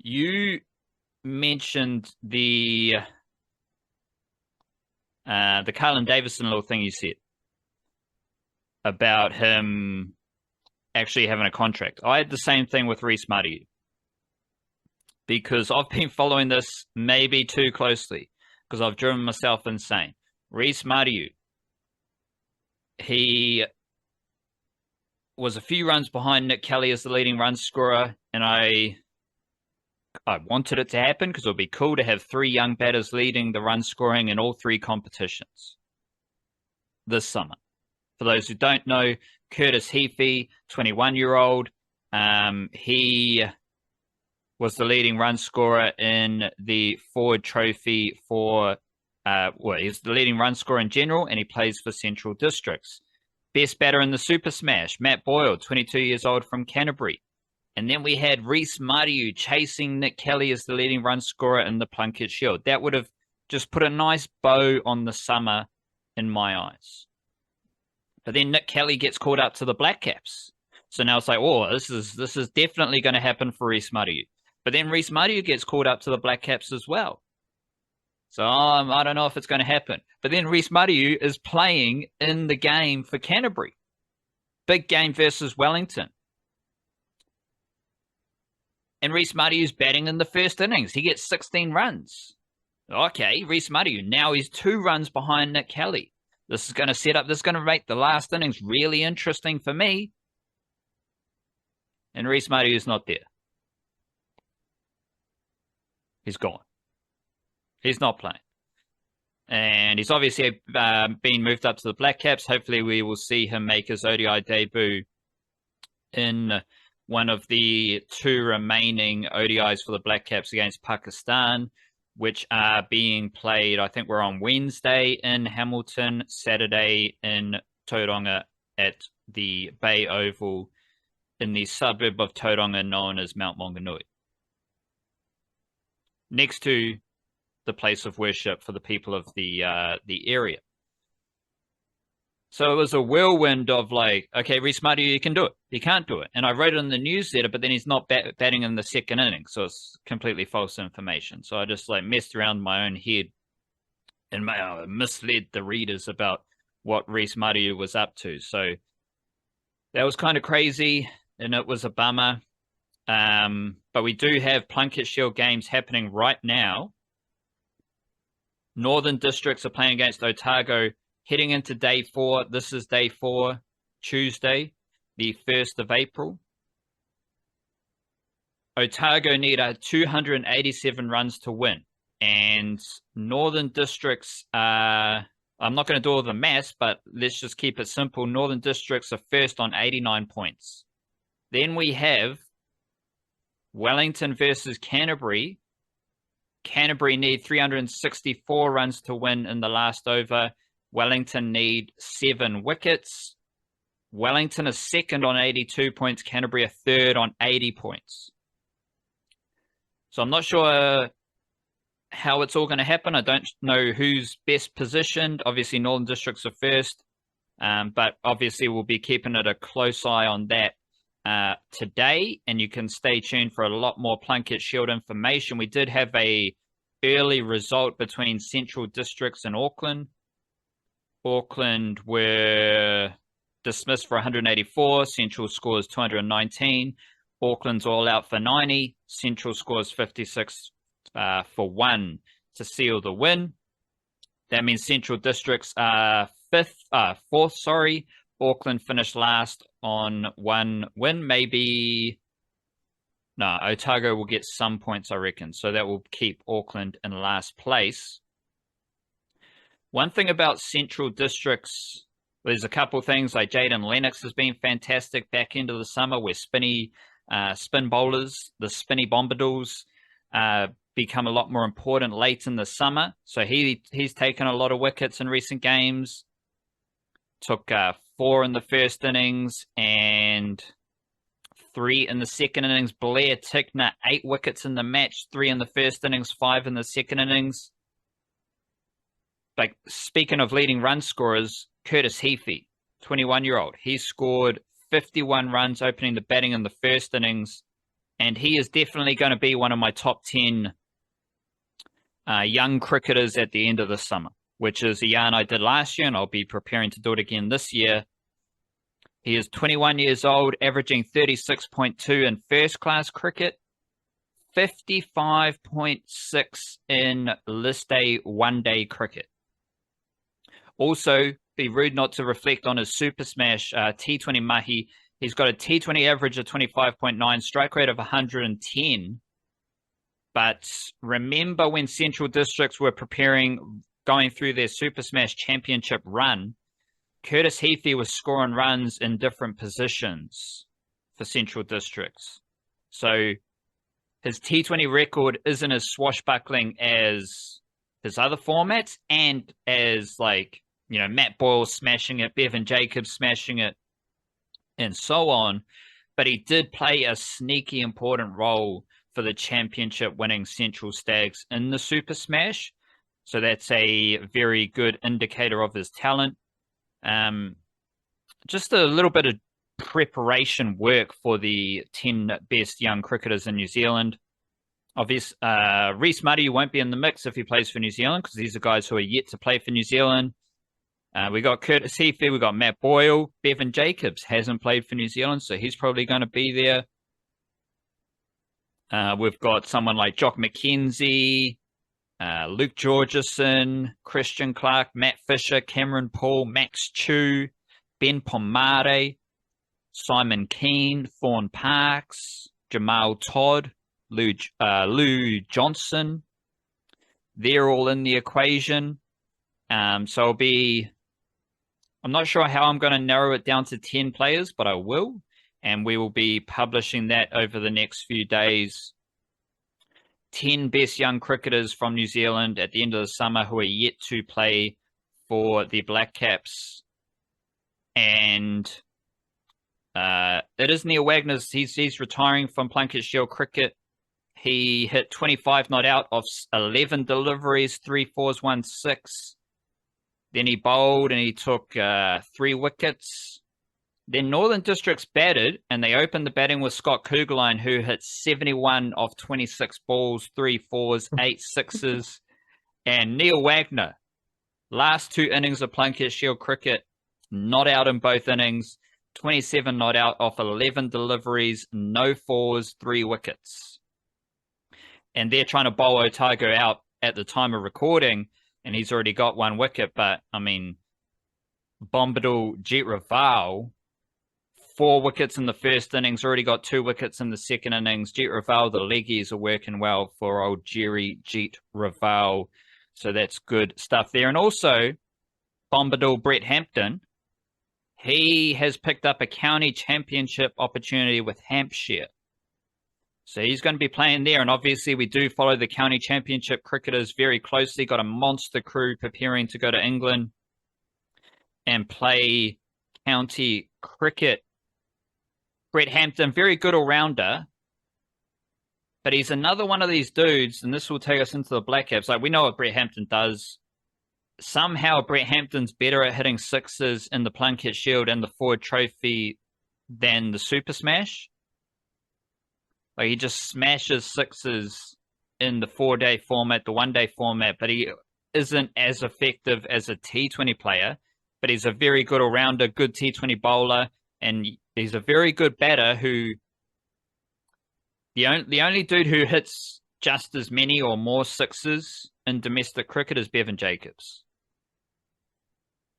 You mentioned the Carlin Davison little thing you said about him actually having a contract. I had the same thing with Rhys Mariu because I've been following this maybe too closely because I've driven myself insane. Rhys Mariu, he was a few runs behind Nick Kelly as the leading run scorer, and I wanted it to happen because it would be cool to have three young batters leading the run scoring in all three competitions this summer. For those who don't know, Curtis Heafy, 21-year-old, he was the leading run scorer in the Ford Trophy for, he's the leading run scorer in general, and he plays for Central Districts. Best batter in the Super Smash, Matt Boyle, 22 years old from Canterbury. And then we had Rhys Mariu chasing Nick Kelly as the leading run scorer in the Plunket Shield. That would have just put a nice bow on the summer in my eyes. But then Nick Kelly gets called up to the Blackcaps. So now it's like, oh, this is definitely going to happen for Rhys Mariu. But then Rhys Mariu gets called up to the Blackcaps as well. So I don't know if it's going to happen. But then Rhys Mariu is playing in the game for Canterbury. Big game versus Wellington. And Rhys Mariu's batting in the first innings. He gets 16 runs. Okay, Rhys Mariu. Now he's 2 runs behind Nick Kelly. This is going to make the last innings really interesting for me. And Rhys Mariu is not there. He's gone. He's not playing. And he's obviously been moved up to the Blackcaps. Hopefully we will see him make his ODI debut in one of the 2 remaining ODIs for the Blackcaps against Pakistan, which are being played, I think we're on Wednesday in Hamilton, Saturday in Tauranga at the Bay Oval in the suburb of Tauranga known as Mount Maunganui, next to the place of worship for the people of the area. So it was a whirlwind of like, okay, Rhys Mariu, you can do it. You can't do it. And I wrote it in the newsletter, but then he's not batting in the second inning. So it's completely false information. So I just like messed around in my own head and misled the readers about what Rhys Mariu was up to. So that was kind of crazy and it was a bummer. But we do have Plunket Shield games happening right now. Northern Districts are playing against Otago heading into day 4. This is day 4, Tuesday, the 1st of April. Otago need 287 runs to win. And Northern Districts, I'm not going to do all the maths, but let's just keep it simple. Northern Districts are first on 89 points. Then we have Wellington versus Canterbury. Canterbury need 364 runs to win in the last over. Wellington need 7 wickets. Wellington is second on 82 points. Canterbury are third on 80 points. So I'm not sure how it's all going to happen. I don't know who's best positioned. Obviously, Northern Districts are first. But obviously, we'll be keeping it a close eye on that today. And you can stay tuned for a lot more Plunket Shield information. We did have a early result between Central Districts and Auckland. Auckland were dismissed for 184. Central scores 219. Auckland's all out for 90. Central scores 56 for 1 to seal the win. That means Central Districts are fourth. Auckland finished last on 1 win. Maybe no, Otago will get some points, I reckon. So that will keep Auckland in last place. One thing about Central Districts, there's a couple things like Jaden Lennox has been fantastic back into the summer where spin bowlers, the spinny bombardoos, become a lot more important late in the summer. So he's taken a lot of wickets in recent games. Took 4 in the first innings and 3 in the second innings. Blair Tickner, 8 wickets in the match, 3 in the first innings, 5 in the second innings. Like, speaking of leading run scorers, Curtis Heafy, 21-year-old. He scored 51 runs opening the batting in the first innings And he is definitely going to be one of my top 10 young cricketers at the end of the summer, which is a yarn I did last year, and I'll be preparing to do it again this year. He is 21 years old, averaging 36.2 in first-class cricket, 55.6 in list A one-day cricket. Also, be rude not to reflect on his Super Smash T20 mahi. He's got a T20 average of 25.9, strike rate of 110. But remember when Central Districts were going through their Super Smash Championship run, Curtis Heafy was scoring runs in different positions for Central Districts. So his T20 record isn't as swashbuckling as his other formats, and as like, Matt Boyle smashing it, Bevan Jacobs smashing it, and so on. But he did play a sneaky important role for the championship winning Central Stags in the Super Smash. So that's a very good indicator of his talent. Just a little bit of preparation work for the 10 best young cricketers in New Zealand. Obviously, Rhys Mariu won't be in the mix if he plays for New Zealand, because these are guys who are yet to play for New Zealand. We got Curtis Heafy, we got Matt Boyle. Bevan Jacobs hasn't played for New Zealand, so he's probably going to be there. We've got someone like Jock McKenzie, Luke Georgeson, Christian Clark, Matt Fisher, Cameron Paul, Max Chu, Ben Pomare, Simon Keane, Thorne Parks, Jamal Todd, Lou Johnson. They're all in the equation. So I'm not sure how I'm going to narrow it down to 10 players, but I will. And we will be publishing that over the next few days. 10 best young cricketers from New Zealand at the end of the summer who are yet to play for the Blackcaps. And it is Neil Wagner's. He's retiring from Plunket Shield cricket. He hit 25 not out of 11 deliveries, 3 fours, 1 6. Then he bowled and he took 3 wickets. Then Northern Districts batted, and they opened the batting with Scott Kugelheim, who hit 71 of 26 balls, 3 fours, 8 sixes. And Neil Wagner, last 2 innings of Plunket Shield cricket, not out in both innings, 27 not out off 11 deliveries, no fours, 3 wickets. And they're trying to bowl Otago out at the time of recording, and he's already got 1 wicket. But, I mean, Bombadil Jet Raval, 4 wickets in the first innings, already got 2 wickets in the second innings. Jet Raval, the leggies are working well for old Jerry Jet Raval. So that's good stuff there. And also, Bombadil Brett Hampton, he has picked up a county championship opportunity with Hampshire. So he's going to be playing there. And obviously we do follow the county championship cricketers very closely. Got a monster crew preparing to go to England and play county cricket. Brett Hampton, very good all-rounder. But he's another one of these dudes, and this will take us into the Blackcaps. Like, we know what Brett Hampton does. Somehow Brett Hampton's better at hitting sixes in the Plunket Shield and the Ford Trophy than the Super Smash. Like, he just smashes sixes in the 4-day format, the 1-day format, but he isn't as effective as a T20 player. But he's a very good all-rounder, good T20 bowler, and he's a very good batter who... The only dude who hits just as many or more sixes in domestic cricket is Bevan Jacobs.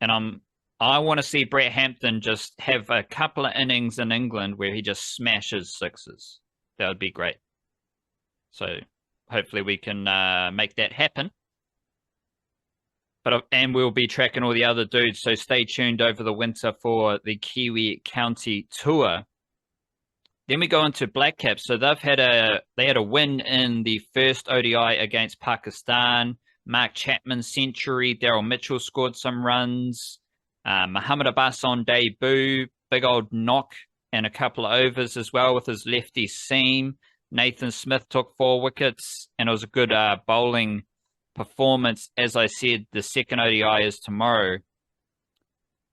And I want to see Brett Hampton just have a couple of innings in England where he just smashes sixes. That would be great. So hopefully we can make that happen. And we'll be tracking all the other dudes, so stay tuned over the winter for the Kiwi County Tour. Then we go into Blackcaps. So they had a win in the first ODI against Pakistan. Mark Chapman century. Daryl Mitchell scored some runs. Muhammad Abbas on debut. Big old knock and a couple of overs as well with his lefty seam. Nathan Smith took 4 wickets, and it was a good bowling performance. As I said, the second ODI is tomorrow.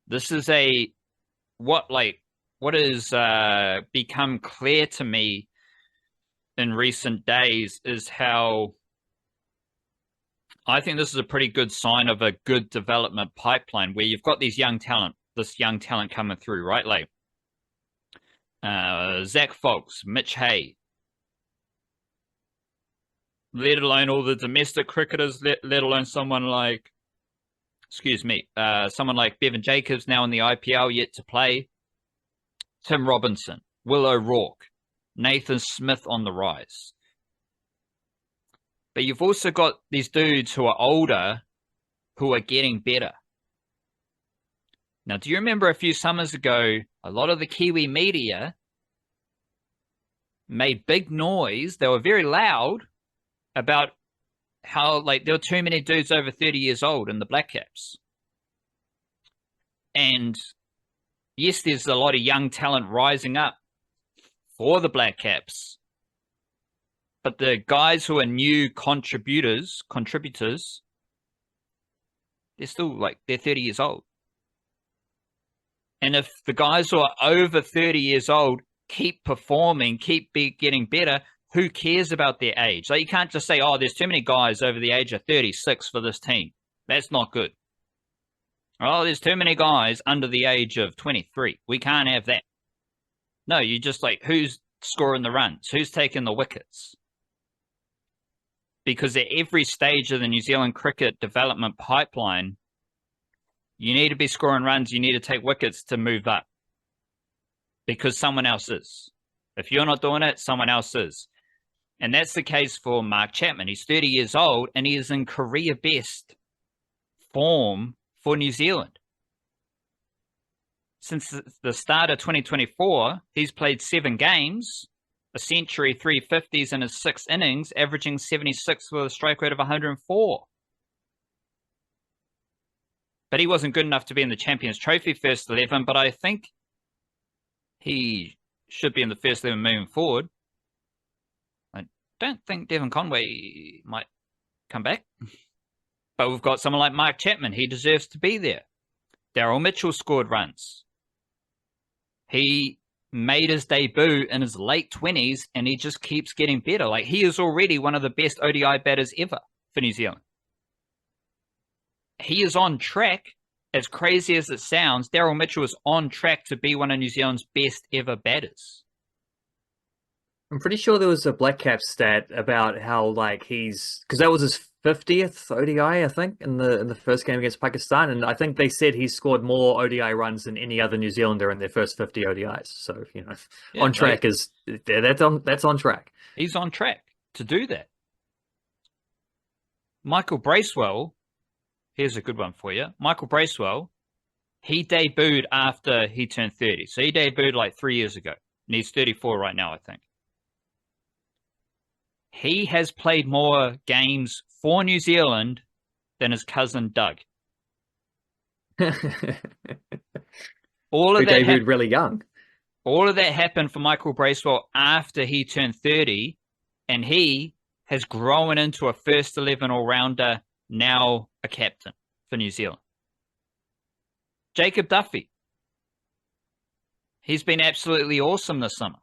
This is what has become clear to me in recent days is how I think this is a pretty good sign of a good development pipeline where you've got this young talent coming through, right? Like Zach Folks, Mitch Hay, let alone all the domestic cricketers, let alone someone like, someone like Bevan Jacobs now in the IPL yet to play, Tim Robinson, Will O'Rourke, Nathan Smith on the rise. But you've also got these dudes who are older who are getting better. Now, do you remember a few summers ago, a lot of the Kiwi media made big noise. They were very loud about how like there were too many dudes over 30 years old in the Blackcaps. And yes, there's a lot of young talent rising up for the Blackcaps. But the guys who are new contributors, they're still like, they're 30 years old. And if the guys who are over 30 years old keep performing, getting better, who cares about their age? Like, you can't just say, oh, there's too many guys over the age of 36 for this team. That's not good. Oh, there's too many guys under the age of 23. We can't have that. No, you just like, who's scoring the runs? Who's taking the wickets? Because at every stage of the New Zealand cricket development pipeline, you need to be scoring runs, you need to take wickets to move up. Because someone else is. If you're not doing it, someone else is. And that's the case for Mark Chapman. He's 30 years old and he is in career best form for New Zealand. Since the start of 2024, he's played 7 games, a century, 350s in his 6 innings, averaging 76 with a strike rate of 104. But he wasn't good enough to be in the Champions Trophy first 11, but I think he should be in the first 11 moving forward. I don't think Devon Conway might come back. But we've got someone like Mark Chapman. He deserves to be there. Daryl Mitchell scored runs. He made his debut in his late 20s, and he just keeps getting better. Like, he is already one of the best ODI batters ever for New Zealand. He is on track, as crazy as it sounds, Daryl Mitchell is on track to be one of New Zealand's best ever batters. I'm pretty sure there was a Blackcap stat about how like because that was his 50th ODI, I think, in the first game against Pakistan, and I think they said he scored more ODI runs than any other New Zealander in their first 50 ODIs. So yeah, on track that's on track. He's on track to do that. Michael Bracewell, here's a good one for you. Michael Bracewell, he debuted after he turned 30, so he debuted like 3 years ago, and he's 34 right now, I think. He has played more games for New Zealand than his cousin Doug. All of that debuted really young. All of that happened for Michael Bracewell after he turned 30, and he has grown into a first 11 all-rounder, now a captain for New Zealand. Jacob Duffy. He's been absolutely awesome this summer.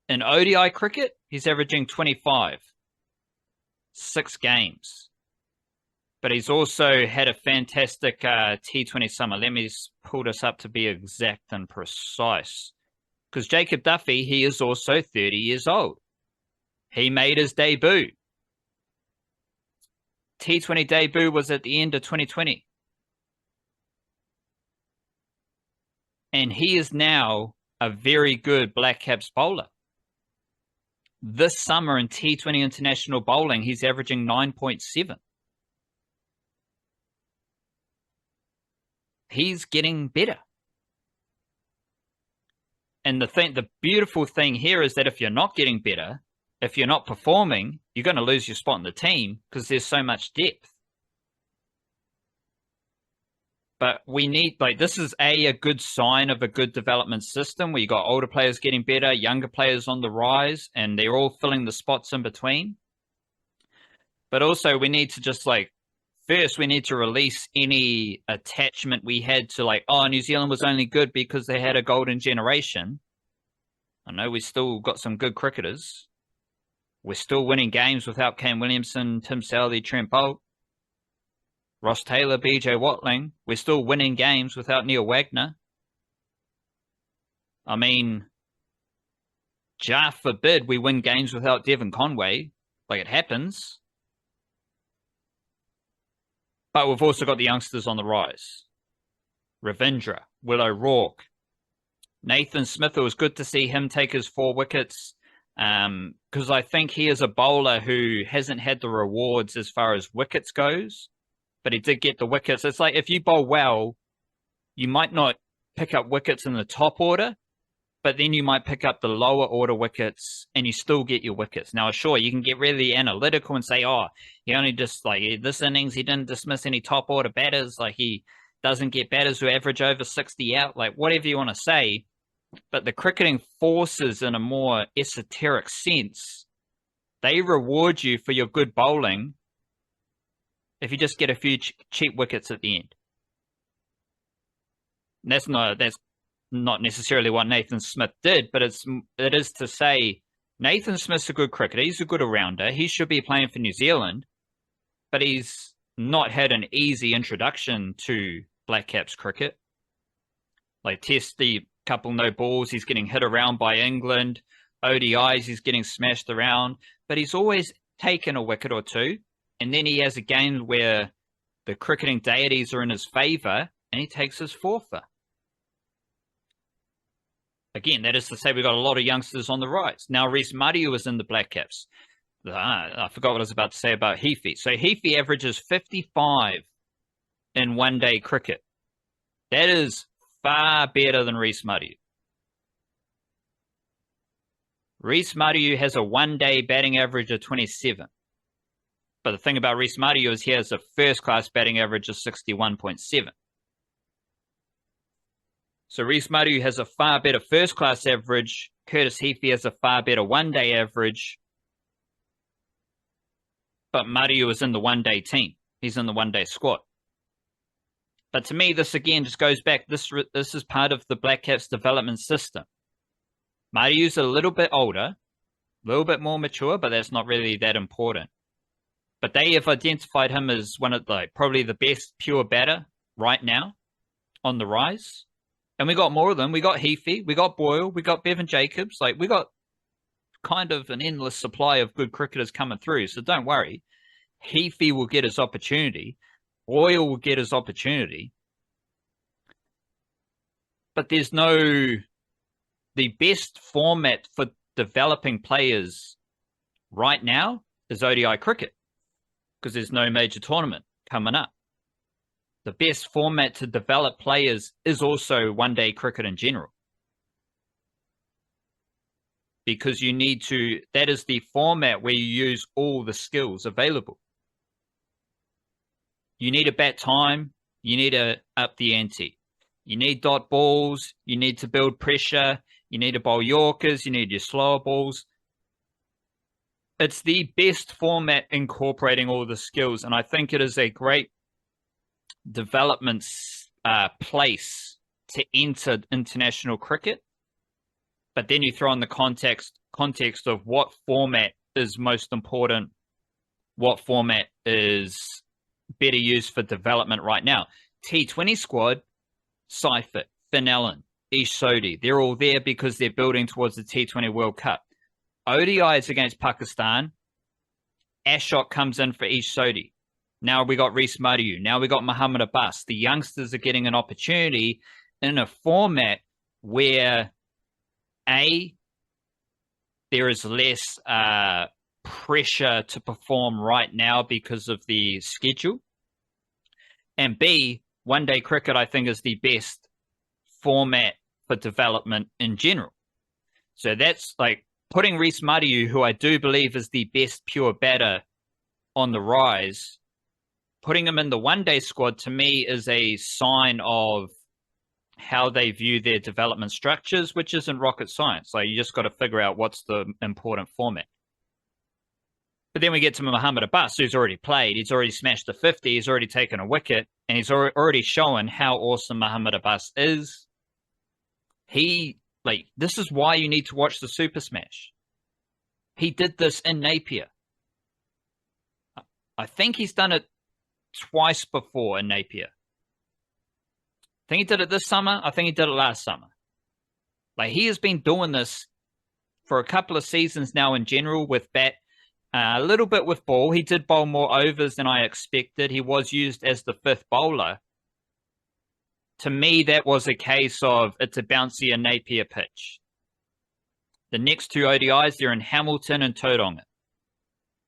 In ODI cricket, he's averaging 25. 6 games. But he's also had a fantastic T20 summer. Let me pull this up to be exact and precise. Because Jacob Duffy, he is also 30 years old. He made his debut. T20 debut was at the end of 2020. And he is now a very good Blackcaps bowler. This summer in T20 international bowling, he's averaging 9.7. He's getting better. And the beautiful thing here is that if you're not getting better, if you're not performing, you're going to lose your spot in the team because there's so much depth. But we need, this is a good sign of a good development system where you got older players getting better, younger players on the rise, and they're all filling the spots in between. But also we need to just first we need to release any attachment we had to New Zealand was only good because they had a golden generation. I know we still got some good cricketers. We're still winning games without Kane Williamson, Tim Southee, Trent Boult, Ross Taylor, BJ Watling. We're still winning games without Neil Wagner. I mean, jar forbid we win games without Devon Conway. Like, it happens. But we've also got the youngsters on the rise. Ravindra, Will O'Rourke, Nathan Smith. It was good to see him take his 4 wickets because I think he is a bowler who hasn't had the rewards as far as wickets goes, but he did get the wickets. It's like if you bowl well, you might not pick up wickets in the top order, but then you might pick up the lower order wickets and you still get your wickets. Now, sure, you can get really analytical and say, oh, he only just, like, this innings, he didn't dismiss any top order batters. Like, he doesn't get batters who average over 60 out, like, whatever you want to say. But the cricketing forces, in a more esoteric sense, they reward you for your good bowling if you just get a few cheap wickets at the end. And that's not necessarily what Nathan Smith did, but it is to say Nathan Smith's a good cricketer. He's a good all-rounder. He should be playing for New Zealand, but he's not had an easy introduction to Blackcaps cricket. Like, Test, the couple no balls, he's getting hit around by England. ODIs, he's getting smashed around, but he's always taken a wicket or two, and then he has a game where the cricketing deities are in his favour and he takes his 4th. Again, that is to say we've got a lot of youngsters on the rise. Now, Rhys Mariu is in the Blackcaps. I forgot what I was about to say about Heafy. So Heafy averages 55 in one-day cricket. That is far better than Rhys Mariu. Rhys Mariu has a one-day batting average of 27. But the thing about Rhys Mariu is he has a first-class batting average of 61.7. So Rhys Mariu has a far better first-class average. Curtis Heafy has a far better one-day average. But Mariu is in the one-day team. He's in the one-day squad. But to me, this again just goes back. This is part of the Blackcaps development system. Mariu's a little bit older, a little bit more mature, but that's not really that important. But they have identified him as one of probably the best pure batter right now on the rise. And we got more of them. We got Heafy, we got Boyle, we got Bevan Jacobs. Like, we got kind of an endless supply of good cricketers coming through. So don't worry. Heafy will get his opportunity. Boyle will get his opportunity. But there's the best format for developing players right now is ODI cricket, because there's no major tournament coming up. The best format to develop players is also one-day cricket in general, because you need to, that is the format where you use all the skills available. You need to bat time, you need to up the ante. You need dot balls, you need to build pressure, you need to bowl Yorkers, you need your slower balls. It's the best format incorporating all the skills, and I think it is a great development place to enter international cricket. But then you throw in the context of what format is most important, what format is better used for development right now. T20 squad, Seifert, Finn Allen, Ish Sodhi, they're all there because they're building towards the T20 World Cup. ODI is against Pakistan. Ashok comes in for Ish Sodhi. Now we got Rhys Mariu. Now we got Muhammad Abbas. The youngsters are getting an opportunity in a format where, A, there is less pressure to perform right now because of the schedule. And B, one-day cricket, I think, is the best format for development in general. So that's like putting Rhys Mariu, who I do believe is the best pure batter on the rise, putting him in the one-day squad, to me, is a sign of how they view their development structures, which isn't rocket science. Like, you just got to figure out what's the important format. But then we get to Muhammad Abbas, who's already played. He's already smashed the 50. He's already taken a wicket. And he's already shown how awesome Muhammad Abbas is. This is why you need to watch the Super Smash. he did this in Napier. I think he's done it twice before in Napier. I think he did it this summer. I think he did it last summer. Like, he has been doing this for a couple of seasons now in general with bat, a little bit with ball. He did bowl more overs than I expected. He was used as the fifth bowler. To me, that was a case of it's a bouncier Napier pitch. The next two ODIs, they're in Hamilton and Tauranga,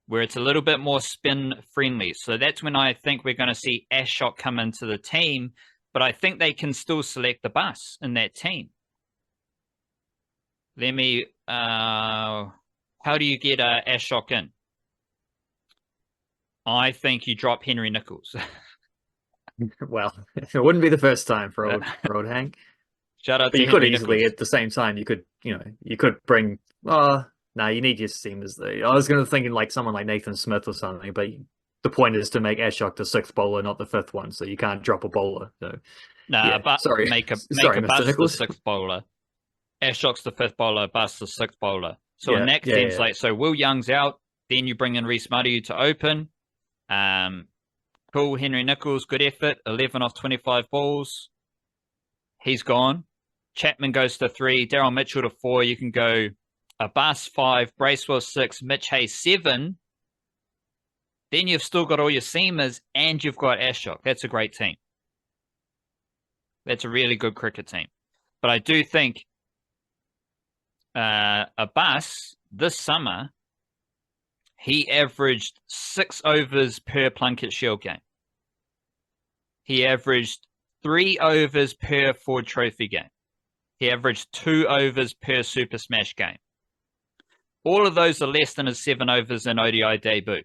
where it's a little bit more spin friendly. So that's when I think we're going to see Ashok come into the team, but I think they can still select the bus in that team. Let me, how do you get Ashok in? I think you drop Henry Nicholls. Well, it wouldn't be the first time for old Hank. Shout out but to you Henry could easily Nicholls. at the same time you could bring no, you need your seamers though. I was gonna thinking like someone like Nathan Smith or something, but the point is to make Ashok the sixth bowler, not the fifth one, so you can't drop a bowler. So But sorry. make a Sorry, Mr. Bus the Nicholls. sixth bowler. Ashok's the fifth bowler, Bus the sixth bowler. So in that yeah. like, so Will Young's out, then you bring in Rhys Mariu to open. Cool, Henry Nicholls, good effort, 11 off 25 balls. He's gone. Chapman goes to 3, Daryl Mitchell to 4. You can go Abbas 5, Bracewell 6, Mitch Hayes 7. Then you've still got all your seamers and you've got Ashok. That's a great team. That's a really good cricket team. But I do think Abbas this summer, he averaged 6 overs per Plunket Shield game. He averaged 3 overs per Ford Trophy game. He averaged 2 overs per Super Smash game. All of those are less than his 7 overs in ODI debut.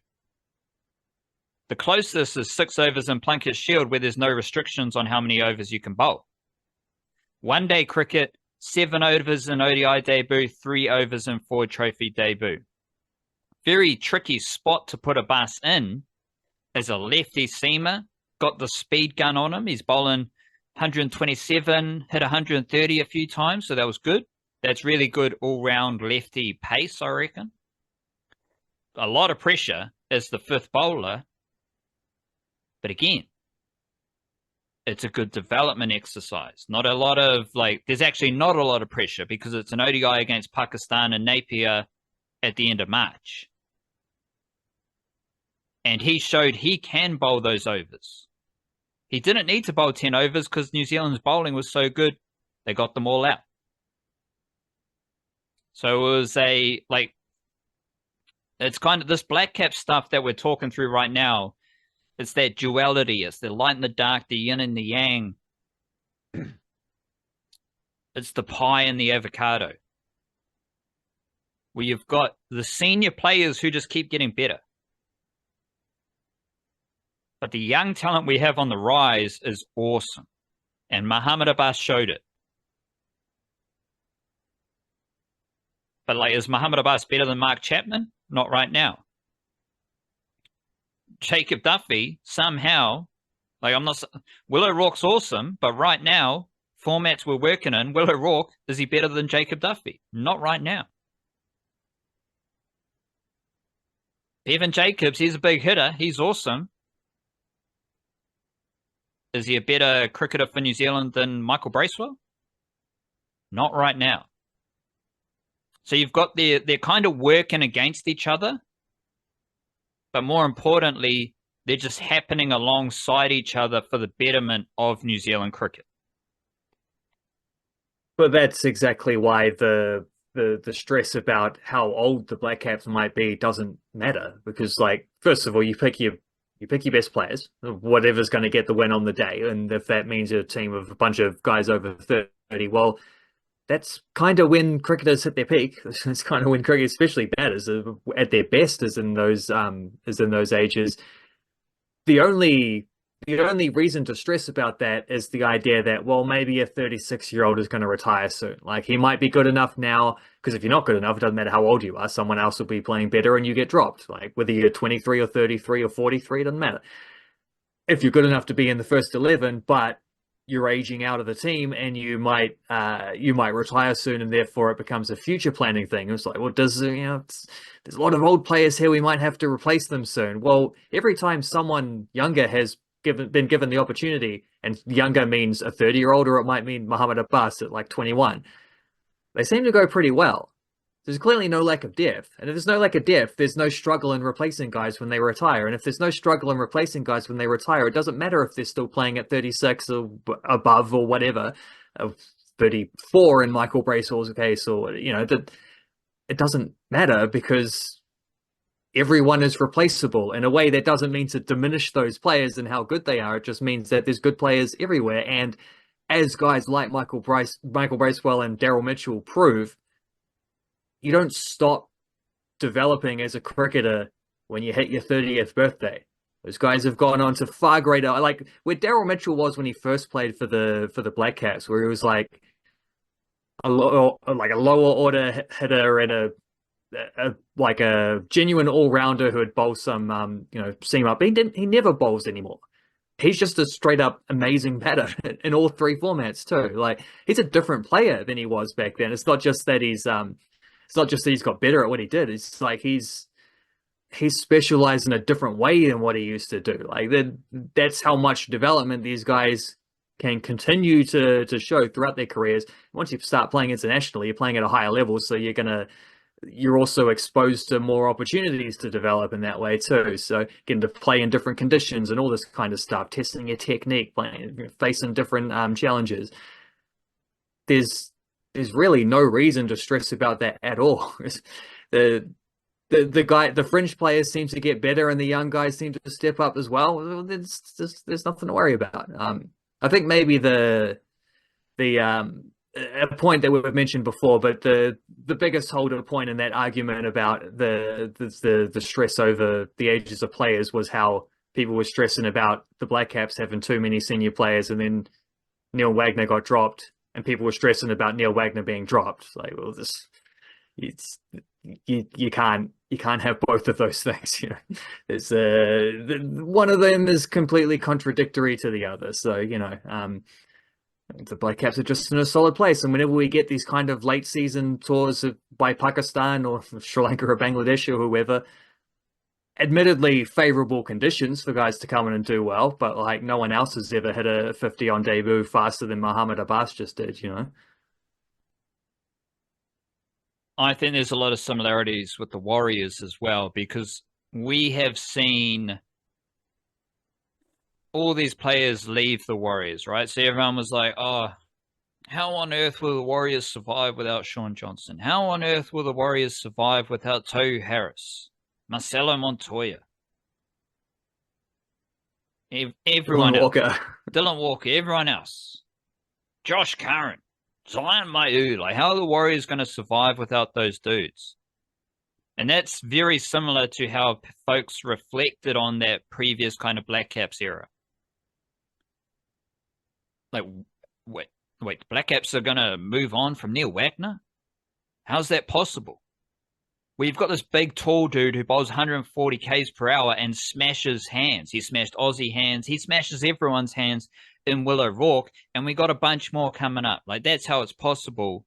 The closest is 6 overs in Plunket Shield, where there's no restrictions on how many overs you can bowl. One day cricket, 7 overs in ODI debut, 3 overs in Ford Trophy debut. Very tricky spot to put Abbas in as a lefty seamer. Got the speed gun on him. He's bowling 127, hit 130 a few times, so that was good. That's really good all-round lefty pace, I reckon. A lot of pressure as the fifth bowler. But again, it's a good development exercise. Not a lot of, there's actually not a lot of pressure because it's an ODI against Pakistan and Napier at the end of March. And he showed he can bowl those overs. He didn't need to bowl 10 overs because New Zealand's bowling was so good, they got them all out. So it was it's kind of this Blackcap stuff that we're talking through right now. It's that duality. It's the light and the dark, the yin and the yang. It's the pie and the avocado. Where you've got the senior players who just keep getting better. But the young talent we have on the rise is awesome. And Muhammad Abbas showed it. But is Muhammad Abbas better than Mark Chapman? Not right now. Jacob Duffy, somehow, I'm not... Will O'Rourke's awesome, but right now, formats we're working in, Will O'Rourke, is he better than Jacob Duffy? Not right now. Evan Jacobs, he's a big hitter. He's awesome. Is he a better cricketer for New Zealand than Michael Bracewell? Not right now. So you've got they're kind of working against each other. But more importantly, they're just happening alongside each other for the betterment of New Zealand cricket. But that's exactly why the stress about how old the Blackcaps might be doesn't matter. Because, first of all, you pick your best players, whatever's going to get the win on the day. And if that means a team of a bunch of guys over 30, well, that's kind of when cricketers hit their peak. It's kind of when cricket, especially batters, at their best, is in those ages. The only reason to stress about that is the idea that, well, maybe a 36-year-old is going to retire soon. He might be good enough now, because if you're not good enough, it doesn't matter how old you are. Someone else will be playing better and you get dropped. Whether you're 23 or 33 or 43, it doesn't matter. If you're good enough to be in the first 11, but you're aging out of the team and you might retire soon, and therefore it becomes a future planning thing. It's like, well, there's a lot of old players here, we might have to replace them soon. Well, every time someone younger has been given the opportunity, and younger means a 30-year-old, or it might mean Muhammad Abbas at like 21, they seem to go pretty well. There's clearly no lack of depth. And if there's no lack of depth, there's no struggle in replacing guys when they retire. And if there's no struggle in replacing guys when they retire, it doesn't matter if they're still playing at 36 or above or whatever, 34 in Michael Bracewell's case, or, that it doesn't matter, because everyone is replaceable. In a way, that doesn't mean to diminish those players and how good they are. It just means that there's good players everywhere. And as guys like Michael Bracewell and Daryl Mitchell prove, you don't stop developing as a cricketer when you hit your 30th birthday. Those guys have gone on to far greater, like where Daryl Mitchell was when he first played for the Blackcaps, where he was like a lower order hitter and a genuine all-rounder who had bowled some seam up. He never bowls anymore. He's just a straight up amazing batter in all three formats too. Like, he's a different player than he was back then. It's not just that he's got better at what he did. It's like he's specialized in a different way than what he used to do. Like, that's how much development these guys can continue to show throughout their careers. Once you start playing internationally, you're playing at a higher level, so you're also exposed to more opportunities to develop in that way too. So getting to play in different conditions and all this kind of stuff, testing your technique, facing different challenges. There's really no reason to stress about that at all. The fringe players seem to get better, and the young guys seem to step up as well. There's nothing to worry about. I think maybe a point that we've mentioned before, but the biggest holder point in that argument about the stress over the ages of players was how people were stressing about the Blackcaps having too many senior players, and then Neil Wagner got dropped, and people were stressing about Neil Wagner being dropped. Like, well, you can't have both of those things. It's one of them is completely contradictory to the other. So the Blackcaps are just in a solid place, and whenever we get these kind of late season tours by Pakistan or Sri Lanka or Bangladesh or whoever, admittedly favorable conditions for guys to come in and do well, but like, no one else has ever hit a 50 on debut faster than Muhammad Abbas just did. I think there's a lot of similarities with the Warriors as well, because we have seen all these players leave the Warriors, right? So everyone was like, oh, how on earth will the Warriors survive without Sean Johnson? How on earth will the Warriors survive without Tohu Harris, Marcelo Montoya, everyone else, Dylan Walker, everyone else, Josh Curran, Zion Mayu? Like, how are the Warriors going to survive without those dudes? And that's very similar to how folks reflected on that previous kind of Blackcaps era. Like, wait, the Blackcaps are going to move on from Neil Wagner? How's that possible? We've got this big, tall dude who bowls 140 Ks per hour and smashes hands. He smashed Aussie hands. He smashes everyone's hands in Will O'Rourke, and we got a bunch more coming up. Like, that's how it's possible